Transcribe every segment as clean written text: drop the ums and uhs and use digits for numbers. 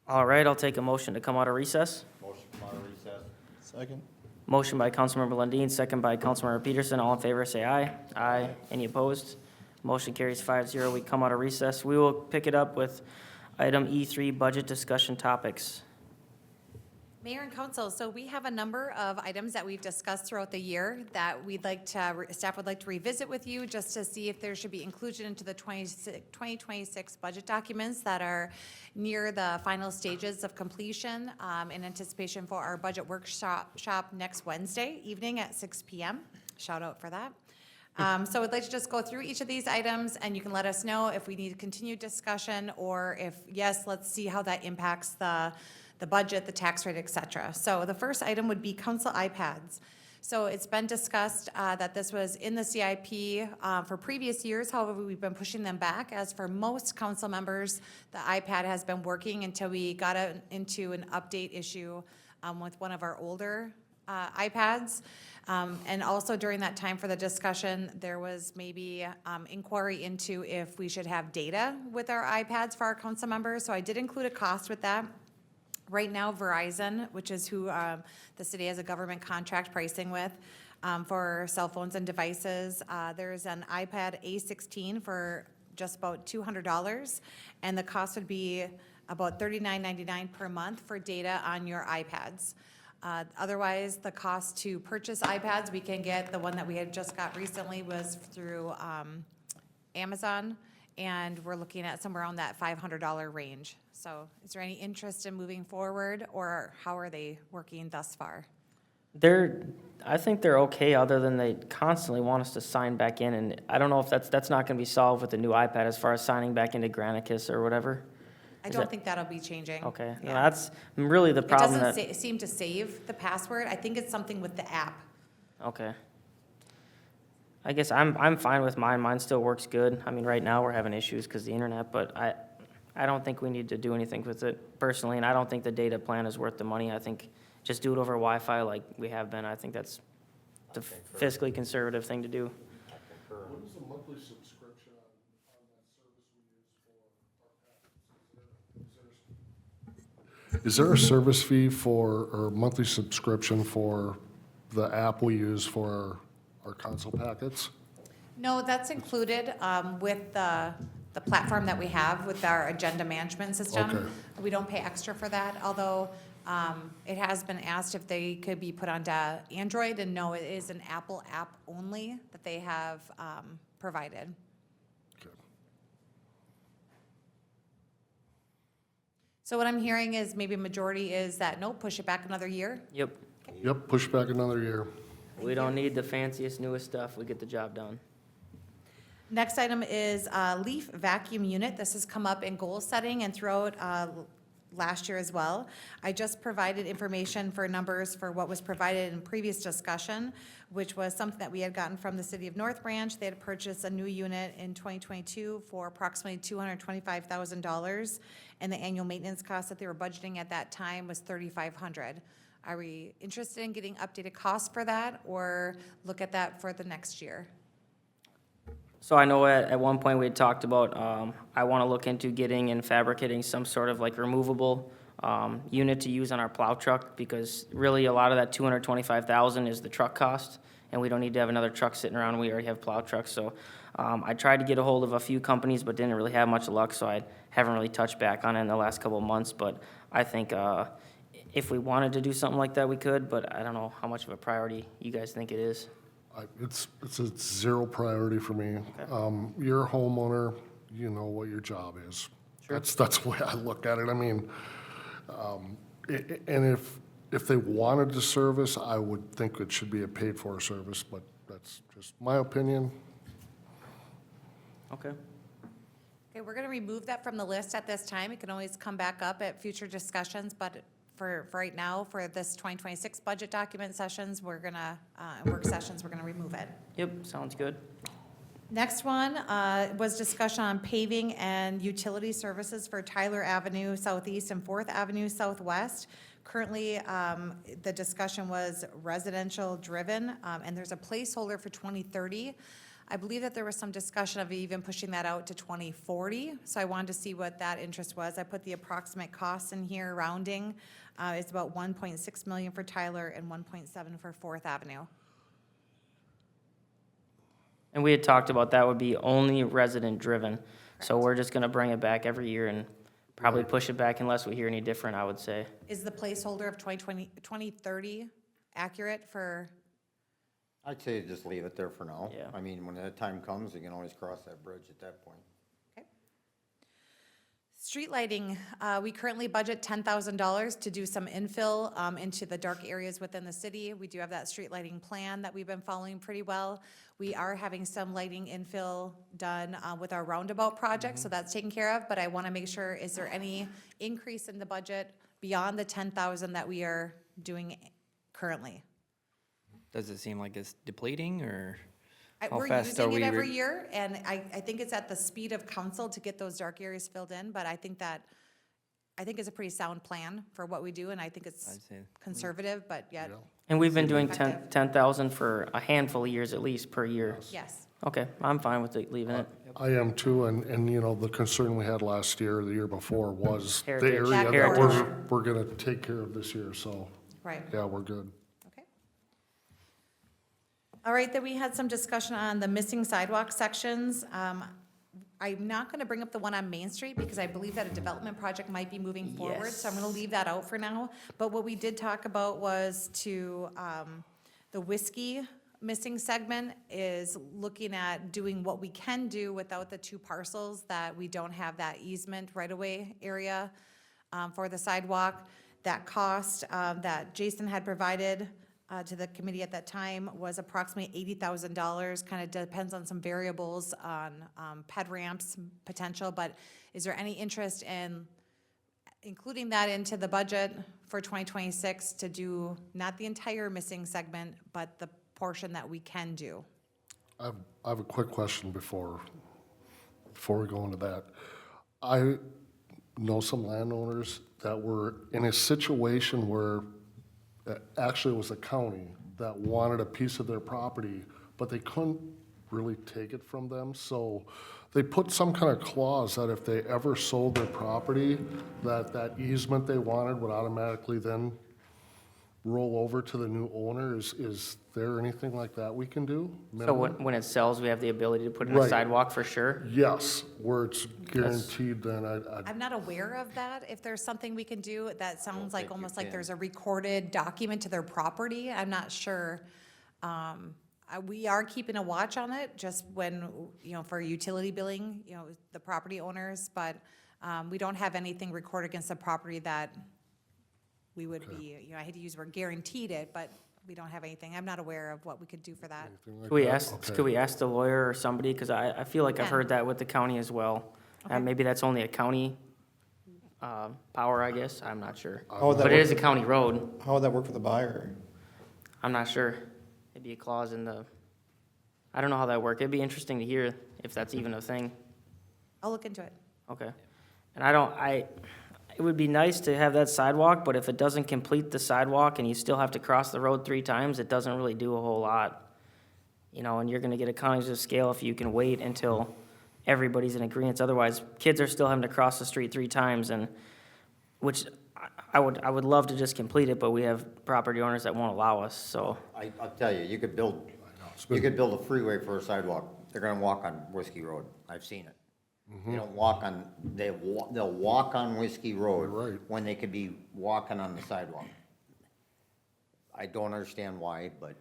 All right, I'll take a motion to come out of recess. Motion to come out of recess. Second. Motion by Councilmember Lundin, second by Councilmember Peterson. All in favor, say aye. Aye. Any opposed? Motion carries 5-0. We come out of recess. We will pick it up with item E3, budget discussion topics. Mayor and council, so we have a number of items that we've discussed throughout the year that we'd like to, staff would like to revisit with you just to see if there should be inclusion into the 2026 budget documents that are near the final stages of completion in anticipation for our budget workshop next Wednesday evening at 6 p.m. Shout out for that. So I'd like to just go through each of these items and you can let us know if we need continued discussion or if, yes, let's see how that impacts the budget, the tax rate, et cetera. So the first item would be council iPads. So it's been discussed that this was in the CIP for previous years. However, we've been pushing them back. As for most council members, the iPad has been working until we got into an update issue with one of our older iPads. And also during that time for the discussion, there was maybe inquiry into if we should have data with our iPads for our council members. So I did include a cost with that. Right now, Verizon, which is who the city has a government contract pricing with for cell phones and devices, there's an iPad A16 for just about $200, and the cost would be about $39.99 per month for data on your iPads. Otherwise, the cost to purchase iPads, we can get, the one that we had just got recently was through Amazon, and we're looking at somewhere around that $500 range. So is there any interest in moving forward, or how are they working thus far? I think they're okay, other than they constantly want us to sign back in, and I don't know if that's not gonna be solved with the new iPad as far as signing back into Granicus or whatever. I Is don't that- think that'll be changing. Okay, no, Yeah. that's really the It problem doesn't seem to save the password. I think it's something with the app. Okay. I guess I'm fine with mine. Mine still works good. I mean, right now, we're having issues because of the internet, but I don't think we need to do anything with it personally, and I don't think the data plan is worth the money. I think just do it over Wi-Fi like we have been. I think that's the fiscally conservative thing to do. I concur. What is the monthly subscription on that service we use for our packets? Is there a service fee for, or monthly subscription for the app we use for our console packets? No, that's included with the platform that we have with our agenda management system. Okay. We don't pay extra for that, although it has been asked if they could be put onto Android, and no, it is an Apple app only that they have provided. Okay. So what I'm hearing is maybe a majority is that, no, push it back another year. Yep. Yep, push back another year. We don't need the fanciest, newest stuff. We get the job done. Next item is leaf vacuum unit. This has come up in goal setting and throughout last year as well. I just provided information for numbers for what was provided in previous discussion, which was something that we had gotten from the city of North Branch. They had purchased a new unit in 2022 for approximately $225,000, and the annual maintenance cost that they were budgeting at that time was $3,500. Are we interested in getting updated costs for that, or look at that for the next year? So I know at one point we had talked about, I want to look into getting and fabricating some sort of like removable unit to use on our plow truck, because really a lot of that $225,000 is the truck cost, and we don't need to have another truck sitting around. We already have plow trucks. So I tried to get a hold of a few companies, but didn't really have much luck, so I haven't really touched back on it in the last couple of months. But I think if we wanted to do something like that, we could, but I don't know how much of a priority you guys think it is. It's a zero priority for me. You're a homeowner, you know what your job is. Sure. That's the way I look at it. I mean, and if they wanted to service, I would think it should be a paid-for service, but that's just my opinion. Okay. Okay, we're gonna remove that from the list at this time. It can always come back up at future discussions, but for right now, for this 2026 budget document sessions, we're gonna, work sessions, we're gonna remove it. Yep, sounds good. Next one was discussion on paving and utility services for Tyler Avenue Southeast and Fourth Avenue Southwest. Currently, the discussion was residential driven, and there's a placeholder for 2030. I believe that there was some discussion of even pushing that out to 2040, so I wanted to see what that interest was. I put the approximate costs in here, rounding. It's about 1.6 million for Tyler and 1.7 for Fourth Avenue. And we had talked about that would be only resident-driven. So we're just gonna bring it back every year and probably push it back unless we hear any different, I would say. Is the placeholder of 2030 accurate for, I'd say just leave it there for now. Yeah. I mean, when that time comes, you can always cross that bridge at that point. okay? Street lighting, we currently budget $10,000 to do some infill into the dark areas within the city. We do have that street lighting plan that we've been following pretty well. We are having some lighting infill done with our roundabout project, so that's taken care of. But I want to make sure, is there any increase in the budget beyond the 10,000 that we are doing currently? Does it seem like it's depleting, or how We're fast are using it we? every year, and I think it's at the speed of council to get those dark areas filled in, but I think it's a pretty sound plan for what we do, and I think it's I'd say- conservative, but yet, And we've been doing Effective. 10,000 for a handful of years at least per year. yes. Okay, I'm fine with it, leaving it. I am too, and you know, the concern we had last year, or the year before, was the Heritage. area that Heritage. we're gonna take care of this year, so, Right. yeah, we're good. Okay. All right, then we had some discussion on the missing sidewalk sections. I'm not going to bring up the one on Main Street because I believe that a development project might be moving forward, so I'm going to leave that out for now. But what we did talk about was to, the whiskey missing segment is looking at doing what we can do without the two parcels, that we don't have that easement right-of-way area for the sidewalk. That cost that Jason had provided to the committee at that time was approximately $80,000. Kind of depends on some variables on ped ramps potential, but is there any interest in including that into the budget for 2026 to do not the entire missing segment, but the portion that we can do? I have a quick question before we go into that. I know some landowners that were in a situation where actually it was a county that wanted a piece of their property, but they couldn't really take it from them. So they put some kind of clause that if they ever sold their property, that easement they wanted would automatically then roll over to the new owner. Is there anything like that we can do? So when it sells, we have the ability to put in a Right. sidewalk for sure? Yes, where it's guaranteed, then I'm not aware of that. If there's something we can do, that sounds like think you almost like can. there's a recorded document to their property. I'm not sure. We are keeping a watch on it, just when, for utility billing, the property owners, but we don't have anything recorded against the property that we would be, I hate to use the word guaranteed it, but we don't have anything. I'm not aware of what we could do for that. anything like Could we that? ask, Okay. could we ask the lawyer or somebody, because I feel like I've Yeah. heard that with the county as well. Okay. And maybe that's only a county power, I guess, I'm not sure. How would that But it work- is a county road, How would that work for the buyer? I'm not sure. It'd be a clause in the, I don't know how that worked, it'd be interesting to hear if that's even a thing. I'll look into it. Okay. And it would be nice to have that sidewalk, but if it doesn't complete the sidewalk and you still have to cross the road 3 times, it doesn't really do a whole lot. And you're gonna get economies of scale if you can wait until everybody's in agreement. Otherwise, kids are still having to cross the street 3 times, and, which I would love to just complete it, but we have property owners that won't allow us, so. I'll tell you, you could build a freeway for a sidewalk. They're gonna walk on Whiskey Road. I've seen it. They don't walk on, they'll walk on Whiskey Road Right. when they could be walking on the sidewalk. I don't understand why, but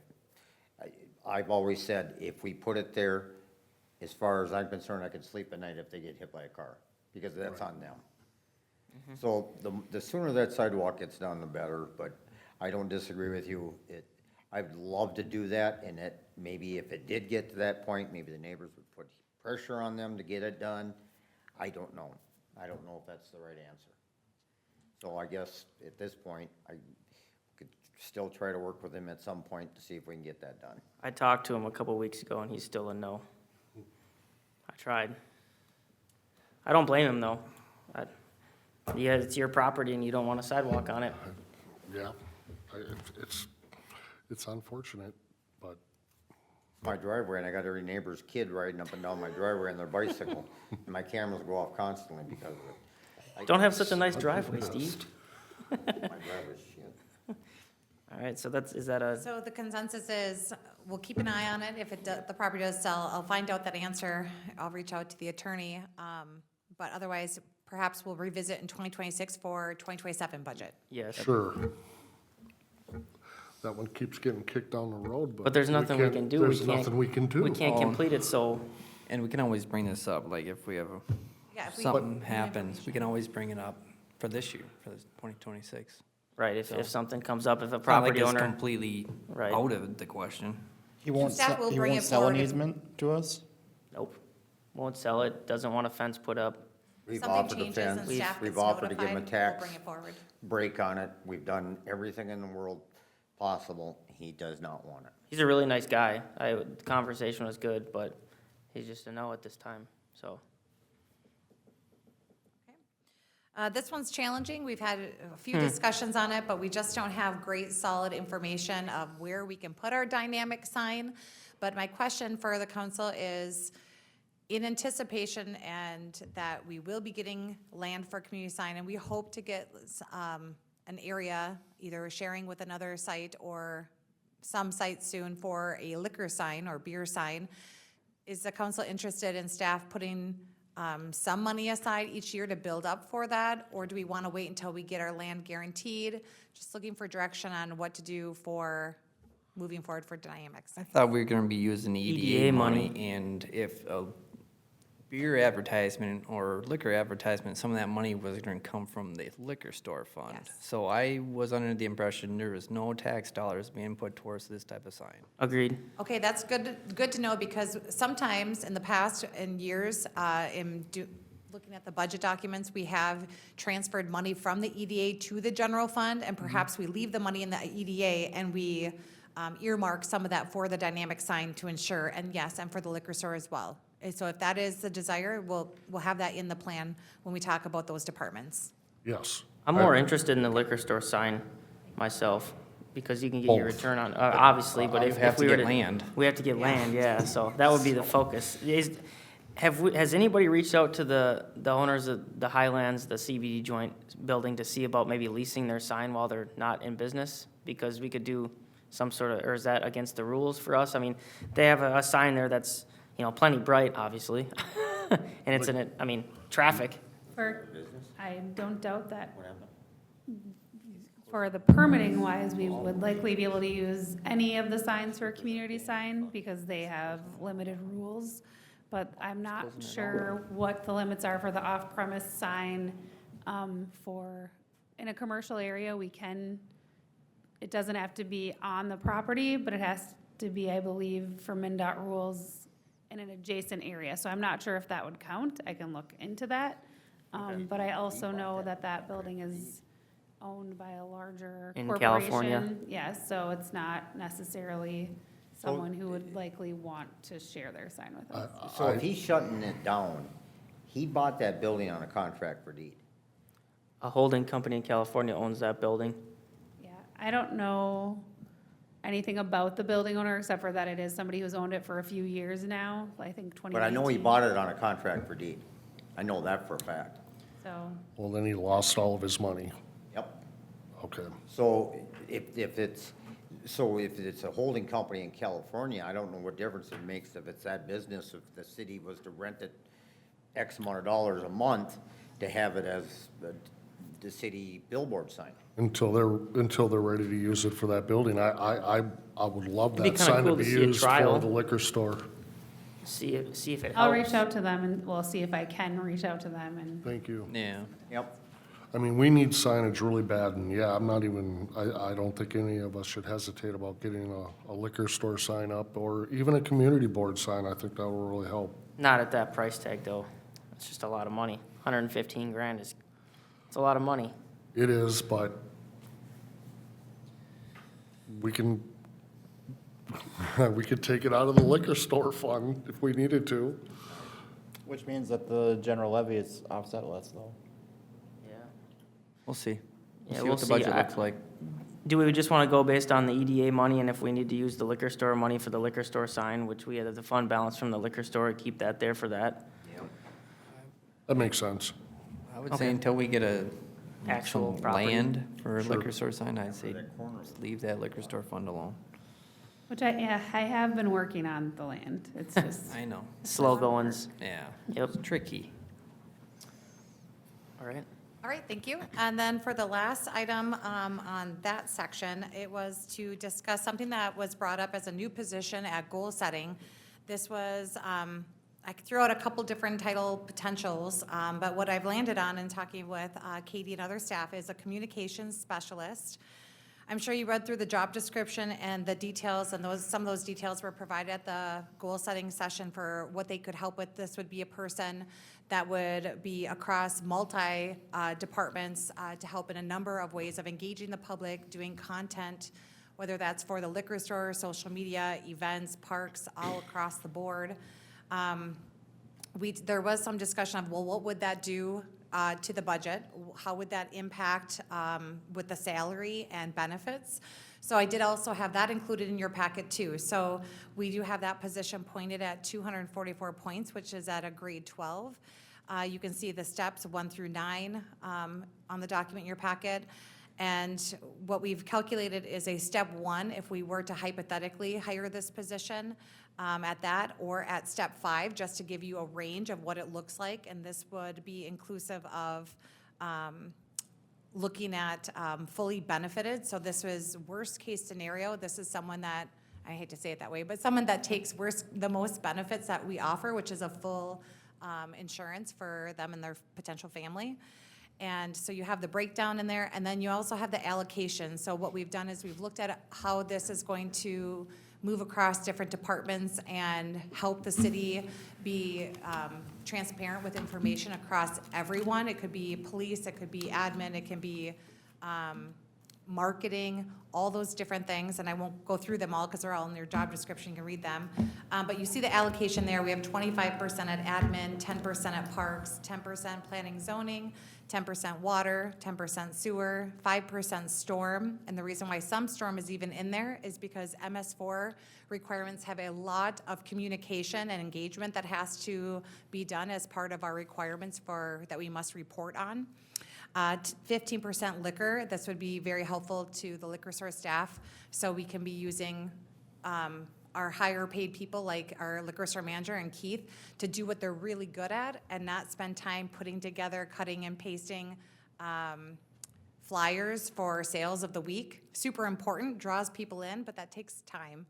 I've always said, if we put it there, as far as I'm concerned, I could sleep at night if they get hit by a car, because that's on them. So the sooner that sidewalk gets done, the better, but I don't disagree with you. I'd love to do that, and maybe if it did get to that point, maybe the neighbors would put pressure on them to get it done. I don't know. I don't know if that's the right answer. So I guess at this point, I could still try to work with him at some point to see if we can get that done. I talked to him a couple weeks ago, and he's still a no. I tried. I don't blame him, though. Yeah, it's your property, and you don't want a sidewalk on it. Yeah, it's unfortunate, but my driveway, and I got every neighbor's kid riding up and down my driveway on their bicycle, and my cameras go off constantly because of it. Don't have such a nice driveway, Steve. My driveway's shit. All right, so is that a, So the consensus is, we'll keep an eye on it. If the property does sell, I'll find out that answer. I'll reach out to the attorney. But otherwise, perhaps we'll revisit in 2026 for 2027 budget. yes. Sure. That one keeps getting kicked down the road, but. But there's nothing we can't- can do. There's We can't- nothing we can do. We can't complete it, so, And we can always bring this up, like if we have Yeah, if we- something happens, we can always bring it up for this year, for this 2026. right, if something comes up, if a It's not like property it's owner, completely Right. out of the question. He won't, Staff will he bring won't it sell an forward if- easement to us? nope, won't sell it, doesn't want a fence put up. We've something offered the changes and fence, staff we've gets offered to give him a notified, we'll tax bring it forward. break on it, we've done everything in the world possible, he does not want it. He's a really nice guy. The conversation was good, but he's just a no at this time, so. This one's challenging. We've had a few discussions on it, but we just don't have great, solid information of where we can put our dynamic sign. But my question for the council is, in anticipation and that we will be getting land for community sign, and we hope to get an area, either sharing with another site or some site soon for a liquor sign or beer sign, is the council interested in staff putting some money aside each year to build up for that? Or do we want to wait until we get our land guaranteed? Just looking for direction on what to do for moving forward for dynamics. I thought we were gonna be using the EDA EDA money. money, and if a beer advertisement or liquor advertisement, some of that money was gonna come from the liquor store fund. Yes. So I was under the impression there was no tax dollars being put towards this type of sign. Agreed. Okay, that's good to know, because sometimes in the past, in years, looking at the budget documents, we have transferred money from the EDA to the general fund, and perhaps we leave the money in the EDA and we earmark some of that for the dynamic sign to ensure, and yes, and for the liquor store as well. And so if that is the desire, we'll have that in the plan when we talk about those departments. Yes. I'm more interested in the liquor store sign myself, because you can get your Both. return on, obviously, but You if have if to we were get to. land. We have to get land, yeah, so that would be the focus. Has anybody reached out to the owners of the Highlands, the CBD joint building, to see about maybe leasing their sign while they're not in business? Because we could do some sort of, or is that against the rules for us? I mean, they have a sign there that's, plenty bright, obviously, and it's traffic. I don't doubt that. For the permitting wise, we would likely be able to use any of the signs for a community sign because they have limited rules. But I'm not sure what the limits are for the off-premise sign. In a commercial area, it doesn't have to be on the property, but it has to be, I believe, for MnDOT rules in an adjacent area. So I'm not sure if that would count. I can look into that. But I also know that building is owned by a larger In corporation. California? Yes, so it's not necessarily someone who would likely want to share their sign with us. So if he's shutting it down, he bought that building on a contract for deed. A holding company in California owns that building. Yeah, I don't know anything about the building owner except for that it is somebody who's owned it for a few years now, I think 2019. But I know he bought it on a contract for deed. I know that for a fact. So, Well, then he lost all of his money. Yep. Okay. So if it's a holding company in California, I don't know what difference it makes if it's that business, if the city was to rent it X amount of dollars a month to have it as the city billboard sign. Until they're ready to use it for that building. I would love It'd be that kinda sign to cool be to see a used for trial. the liquor store. See if it helps. I'll reach out to them and we'll see if I can reach out to them and Thank you. Yeah. Yep. I mean, we need signage really bad, and yeah, I don't think any of us should hesitate about getting a liquor store sign up, or even a community board sign. I think that will really help. Not at that price tag, though. It's just a lot of money. 115 grand it's a lot of money. It is, but we can, we could take it out of the liquor store fund if we needed to. Which means that the general levy is offset less though. Yeah. We'll see. Yeah, We'll see we'll what the see. budget looks like. Do we just want to go based on the EDA money, and if we need to use the liquor store money for the liquor store sign, which we had the fund balance from the liquor store, keep that there for that? That makes sense. I would say until we get Actual some property. land for a liquor store sign, I'd say just leave that liquor store fund alone. Which I have been working on the land. It's just, I know, Slow goings. yeah. Yep. It's tricky. All right. All right, thank you. And then for the last item on that section, it was to discuss something that was brought up as a new position at goal setting. This was, I could throw out a couple different title potentials, but what I've landed on in talking with Katie and other staff is a communications specialist. I'm sure you read through the job description and the details, and some of those details were provided at the goal-setting session for what they could help with. This would be a person that would be across multi-departments to help in a number of ways of engaging the public, doing content, whether that's for the liquor store, social media, events, parks, all across the board. There was some discussion of, well, what would that do to the budget? How would that impact with the salary and benefits? So I did also have that included in your packet too. So we do have that position pointed at 244 points, which is at a grade 12. You can see the steps 1 through 9 on the document in your packet. And what we've calculated is a step 1, if we were to hypothetically hire this position at that, or at step 5, just to give you a range of what it looks like. And this would be inclusive of looking at fully benefited. So this was worst case scenario. This is someone that, I hate to say it that way, but someone that takes the most benefits that we offer, which is a full insurance for them and their potential family. And so you have the breakdown in there, and then you also have the allocation. So what we've done is we've looked at how this is going to move across different departments and help the city be transparent with information across everyone. It could be police, it could be admin, it can be marketing, all those different things, and I won't go through them all because they're all in your job description, you can read them. But you see the allocation there, we have 25% at admin, 10% at parks, 10% planning zoning, 10% water, 10% sewer, 5% storm, and the reason why some storm is even in there is because MS4 requirements have a lot of communication and engagement that has to be done as part of our requirements that we must report on. 15% liquor, this would be very helpful to the liquor store staff, so we can be using our higher paid people like our liquor store manager and Keith to do what they're really good at and not spend time putting together, cutting and pasting flyers for sales of the week. Super important, draws people in, but that takes time.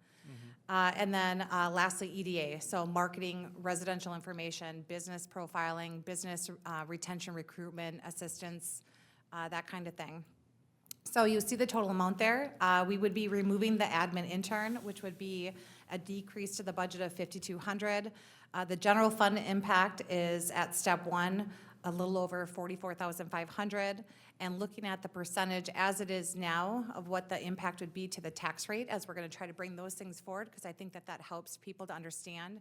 And then lastly, EDA, so marketing, residential information, business profiling, business retention, recruitment, assistance, that kind of thing. So you see the total amount there. We would be removing the admin intern, which would be a decrease to the budget of $5,200. The general fund impact is at step 1, a little over $44,500. And looking at the percentage as it is now of what the impact would be to the tax rate, as we're going to try to bring those things forward, because I think that helps people to understand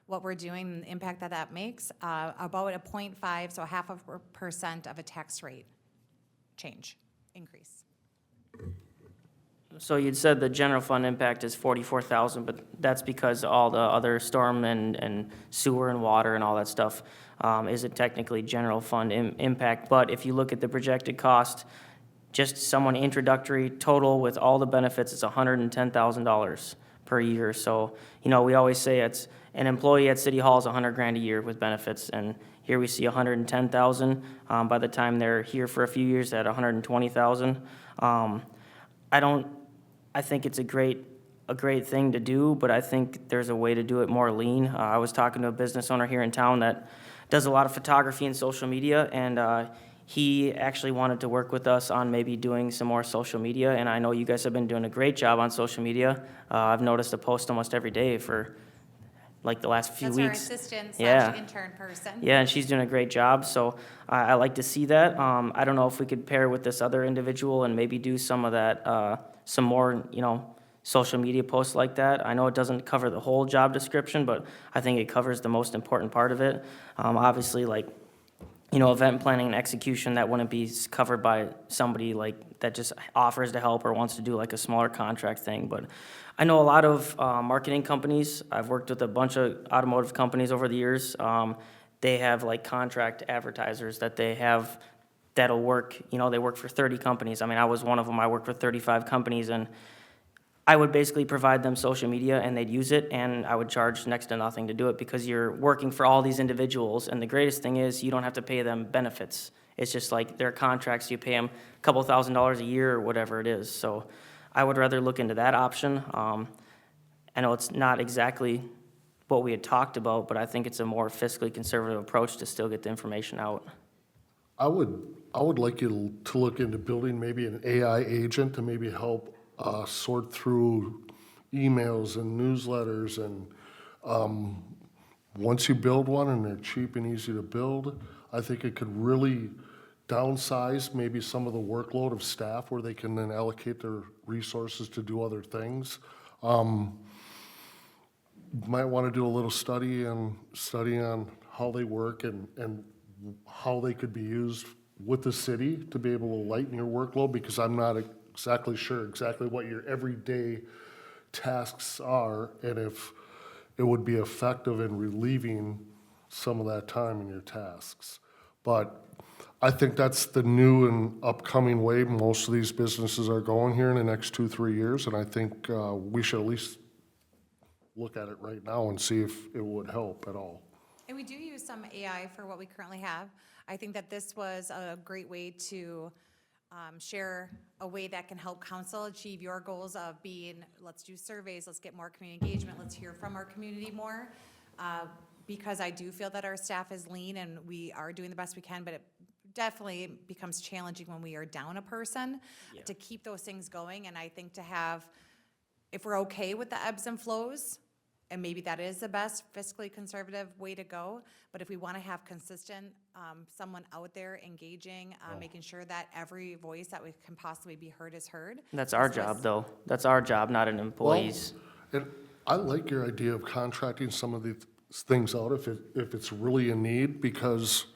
what we're doing and the impact that makes, about a 0.5, so 0.5% of a tax rate change, increase. So you'd said the general fund impact is 44,000, but that's because all the other storm and sewer and water and all that stuff isn't technically general fund impact. But if you look at the projected cost, just someone introductory total with all the benefits is $110,000 per year. So, you know, we always say it's an employee at City Hall is $100,000 a year with benefits, and here we see $110,000. By the time they're here for a few years, at $120,000. I think it's a great thing to do, but I think there's a way to do it more lean. I was talking to a business owner here in town that does a lot of photography and social media, and he actually wanted to work with us on maybe doing some more social media, and I know you guys have been doing a great job on social media. I've noticed a post almost every day for like the last few weeks. That's our assistant Yeah. / intern person. Yeah, and she's doing a great job, so I like to see that. I don't know if we could pair with this other individual and maybe do some of that, some more, you know, social media posts like that. I know it doesn't cover the whole job description, but I think it covers the most important part of it. Obviously, like, event planning and execution that wouldn't be covered by somebody like, that just offers to help or wants to do like a smaller contract thing. But I know a lot of marketing companies, I've worked with a bunch of automotive companies over the years. They have like contract advertisers that they have that'll work, they work for 30 companies. I mean, I was one of them, I worked with 35 companies, and I would basically provide them social media and they'd use it, and I would charge next to nothing to do it because you're working for all these individuals. And the greatest thing is you don't have to pay them benefits. It's just like their contracts, you pay them a couple $1,000s a year or whatever it is. So I would rather look into that option. I know it's not exactly what we had talked about, but I think it's a more fiscally conservative approach to still get the information out. I would like you to look into building maybe an AI agent to maybe help sort through emails and newsletters, and once you build one and they're cheap and easy to build, I think it could really downsize maybe some of the workload of staff where they can then allocate their resources to do other things. Might want to do a little study on how they work and how they could be used with the city to be able to lighten your workload, because I'm not exactly sure exactly what your everyday tasks are and if it would be effective in relieving some of that time in your tasks. But I think that's the new and upcoming way most of these businesses are going here in the next 2-3 years, and I think we should at least look at it right now and see if it would help at all. And we do use some AI for what we currently have. I think that this was a great way to share a way that can help council achieve your goals of being, let's do surveys, let's get more community engagement, let's hear from our community more. Because I do feel that our staff is lean and we are doing the best we can, but it definitely becomes challenging when we are down a person to keep those things going. And I think to have, if we're okay with the ebbs and flows, and maybe that is the best fiscally conservative way to go, but if we want to have consistent, someone out there engaging, making sure that every voice that we can possibly be heard is heard. That's our job, though. That's our job, not an employee's. And I like your idea of contracting some of these things out if it's really a need, because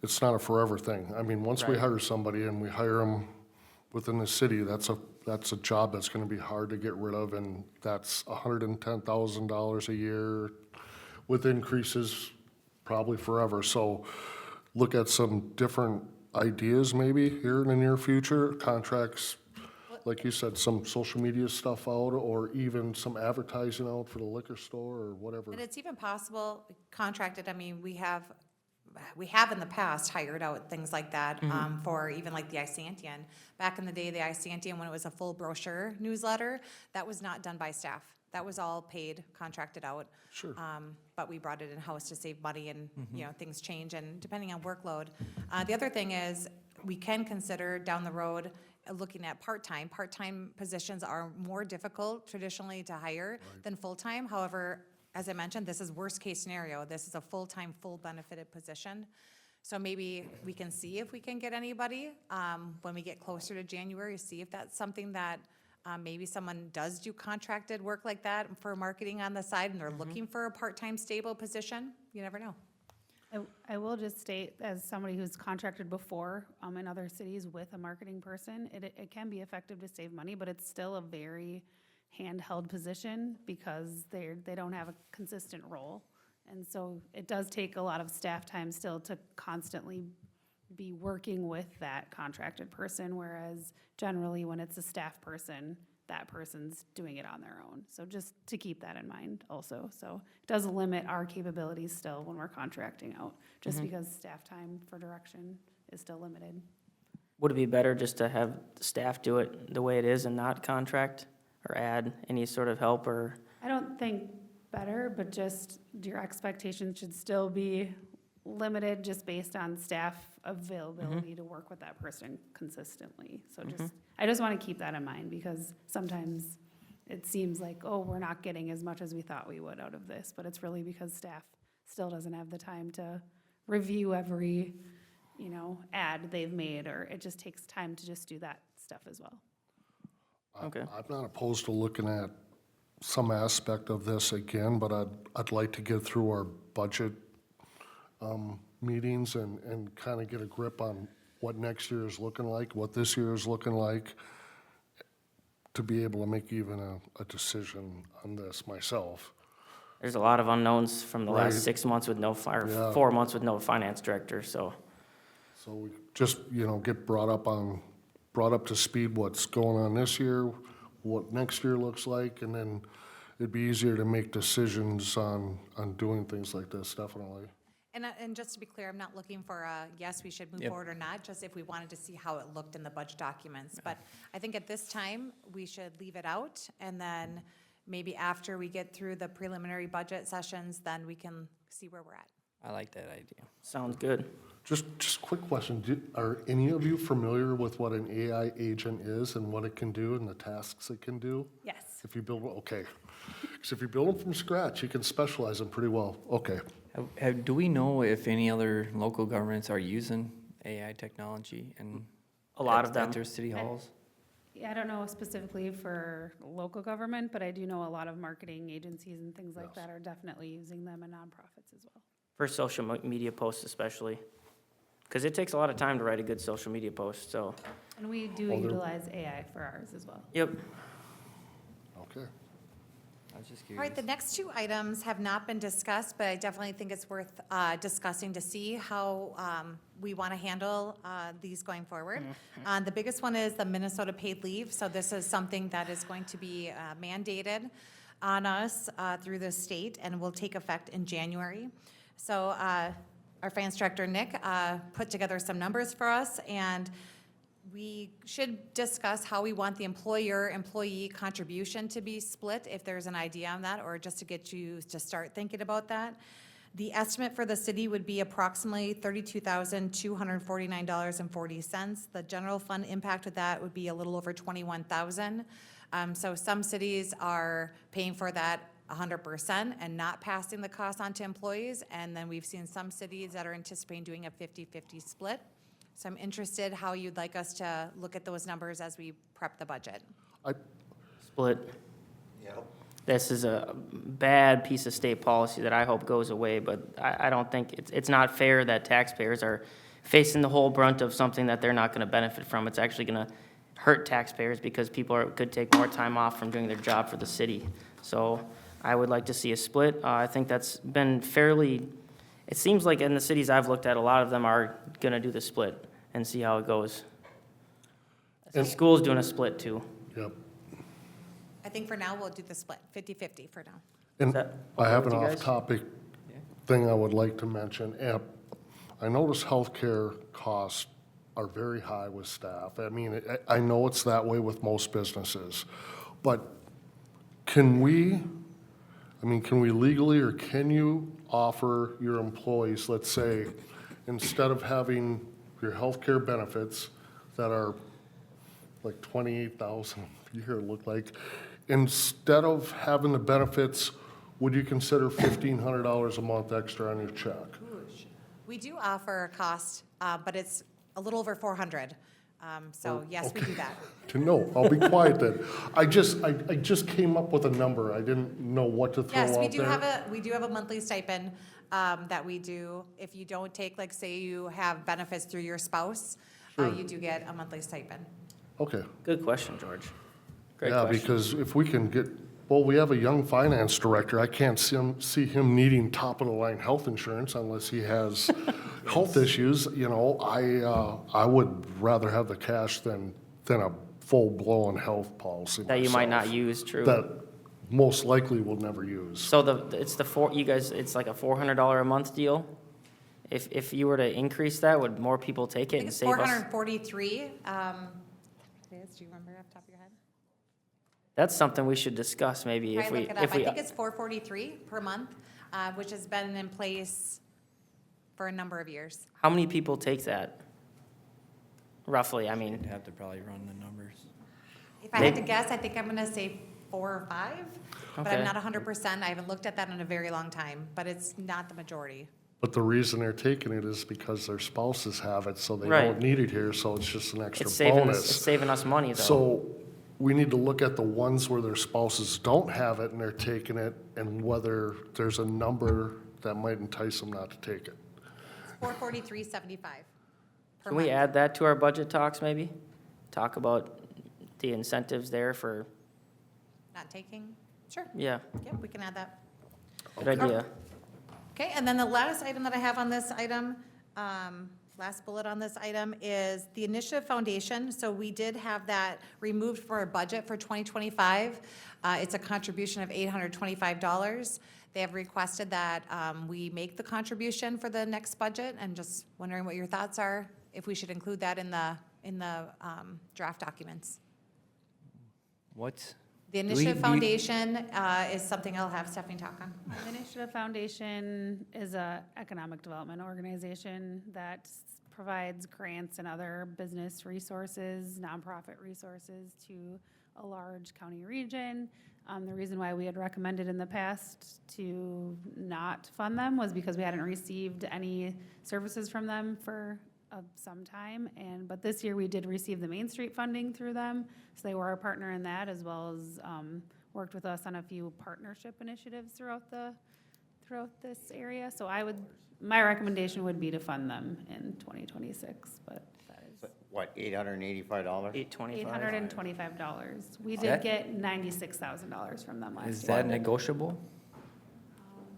it's not a forever thing. I mean, once we Right. hire somebody and we hire them within the city, that's a job that's gonna be hard to get rid of, and that's $110,000 a year with increases probably forever. So look at some different ideas maybe here in the near future, contracts, like you said, some social media stuff out, or even some advertising out for the liquor store or whatever. And it's even possible, contracted, I mean, we have in the past hired out things like that for even like the Isantian. Back in the day, the Isantian, when it was a full brochure newsletter, that was not done by staff. That was all paid, contracted out. Sure. But we brought it in-house to save money and, things change and depending on workload. The other thing is, we can consider down the road looking at part-time. Part-time positions are more difficult traditionally to hire than full-time. However, as I mentioned, this is worst-case scenario. This is a full-time, full-benefited position. So maybe we can see if we can get anybody when we get closer to January, see if that's something that maybe someone does do contracted work like that for marketing on the side and they're looking for a part-time stable position. You never know. I will just state, as somebody who's contracted before in other cities with a marketing person, it can be effective to save money, but it's still a very handheld position because they don't have a consistent role. And so it does take a lot of staff time still to constantly be working with that contracted person, whereas generally when it's a staff person, that person's doing it on their own. So just to keep that in mind also. So it does limit our capabilities still when we're contracting out, just because staff time for direction is still limited. Would it be better just to have the staff do it the way it is and not contract or add any sort of help or? I don't think better, but just your expectations should still be limited just based on staff availability to work with that person consistently. So I just want to keep that in mind because sometimes it seems like, oh, we're not getting as much as we thought we would out of this, but it's really because staff still doesn't have the time to review every, ad they've made, or it just takes time to just do that stuff as well. Okay. I'm not opposed to looking at some aspect of this again, but I'd like to get through our budget meetings and kind of get a grip on what next year is looking like, what this year is looking like, to be able to make even a decision on this myself. There's a lot of unknowns from the last Right. 6 months with no fire, Yeah. 4 months with no finance director, so. So we just, get brought up to speed what's going on this year, what next year looks like, and then it'd be easier to make decisions on doing things like this, definitely. And just to be clear, I'm not looking for a, yes, we should move Yep. forward or not, just if we wanted to see how it looked in the budget documents. But I think at this time, we should leave it out, and then maybe after we get through the preliminary budget sessions, then we can see where we're at. I like that idea. Sounds good. Just quick question, are any of you familiar with what an AI agent is and what it can do and the tasks it can do? Yes. If you build, okay, because if you build them from scratch, you can specialize them pretty well, okay. Do we know if any other local governments are using AI technology and? A lot at- of them. At their city halls? Yeah, I don't know specifically for local government, but I do know a lot of marketing agencies and things like that are definitely using them and nonprofits as well. For social media posts especially. Because it takes a lot of time to write a good social media post, so, And we do Well, they're- utilize AI for ours as well. yep. Okay. I was just All right, curious. the next two items have not been discussed, but I definitely think it's worth discussing to see how we want to handle these going forward. The biggest one is the Minnesota paid leave. So this is something that is going to be mandated on us through the state and will take effect in January. So our finance director, Nick, put together some numbers for us, and we should discuss how we want the employer-employee contribution to be split, if there's an idea on that, or just to get you to start thinking about that. The estimate for the city would be approximately $32,249.40. The general fund impact of that would be a little over $21,000. So some cities are paying for that 100% and not passing the cost on to employees. And then we've seen some cities that are anticipating doing a 50-50 split. So I'm interested how you'd like us to look at those numbers as we prep the budget. Split. Yep. This is a bad piece of state policy that I hope goes away, but I don't think, it's not fair that taxpayers are facing the whole brunt of something that they're not gonna benefit from. It's actually gonna hurt taxpayers because people could take more time off from doing their job for the city. So I would like to see a split. I think that's been fairly, it seems like in the cities I've looked at, a lot of them are gonna do the split and see how it goes. The school's doing a split too. Yep. I think for now, we'll do the split, 50-50 for now. And that I have an okay with you guys? off-topic thing I would like to mention. I notice healthcare costs are very high with staff. I mean, I know it's that way with most businesses, but can we legally, or can you offer your employees, let's say, instead of having your healthcare benefits that are like $28,000 a year, look like, instead of having the benefits, would you consider $1,500 a month extra on your check? We do offer a cost, but it's a little over 400. So yes, we do that. No, I'll be quiet then. I just came up with a number. I didn't know what to throw Yes, out we do there. have a monthly stipend that we do. If you don't take, like, say you have benefits through your spouse, you do get a monthly stipend. Okay. Good question, George. Great Yeah, question. because if we can get, well, we have a young finance director. I can't see him needing top-of-the-line health insurance unless he has health issues. I would rather have the cash than a full-blown health policy That you might not myself. use, true. That most likely will never use. So it's like a $400 a month deal? If you were to increase that, would more people take I it think and it's save us? 443. Do you remember off the top of your head? That's something we should discuss maybe if Probably we, look it up. if I we, think it's 443 per month, which has been in place for a number of years. how many people take that? Roughly, I mean, You'd have to probably run the numbers. If I had to guess, I think I'm gonna say 4 or 5, but I'm Okay. not 100%. I haven't looked at that in a very long time, but it's not the majority. But the reason they're taking it is because their spouses have it, so they Right. don't need it here, so it's just an extra it's saving us, bonus. it's saving us money though. So we need to look at the ones where their spouses don't have it and they're taking it, and whether there's a number that might entice them not to take it. $443.75 per Can we month. add that to our budget talks, maybe? Talk about the incentives there for, Not taking? Sure. yeah, Yep, we can add that. good idea. Okay, and then the last item that I have on this item, last bullet on this item is the Initiative Foundation. So we did have that removed from our budget for 2025. It's a contribution of $825. They have requested that we make the contribution for the next budget, and just wondering what your thoughts are, if we should include that in the draft documents. What? The Do we- Initiative do you- Foundation is something I'll have Stephanie talk on. The Initiative Foundation is a economic development organization that provides grants and other business resources, nonprofit resources to a large county region. The reason why we had recommended in the past to not fund them was because we hadn't received any services from them for some time, but this year we did receive the Main Street funding through them, so they were our partner in that, as well as worked with us on a few partnership initiatives throughout this area. So my recommendation would be to fund them in 2026, but that is What, $885? 825. $825. We Is did that- get $96,000 from them last year. Is that negotiable?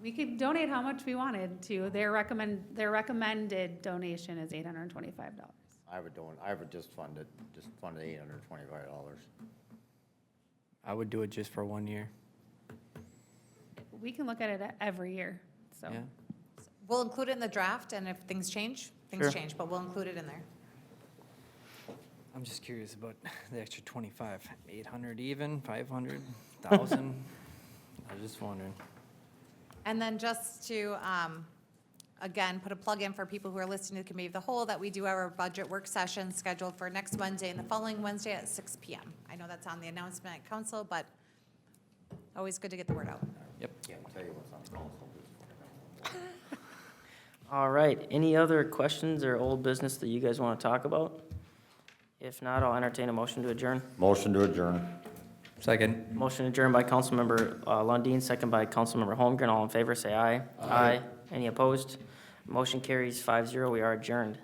We could donate how much we wanted to. Their recommended donation is $825. I would just fund it, $825. I would do it just for 1 year. We can look at it every year, so. Yeah. We'll include it in the draft, and if things change, Sure. things change, but we'll include it in there. I'm just curious about the extra 25, 800 even, 500, 1,000? I was just wondering. And then just to, again, put a plug in for people who are listening to the Committee of the Whole, that we do have our budget work session scheduled for next Wednesday and the following Wednesday at 6 PM. I know that's on the announcement at council, but always good to get the word out. Can't tell you what's on council. All right, any other questions or old business that you guys want to talk about? If not, I'll entertain a motion to adjourn. Motion to adjourn. Second. Motion adjourned by Councilmember Lundin, second by Councilmember Holmgren. All in favor, say aye. Aye. Any opposed? Motion carries 5-0. We are adjourned.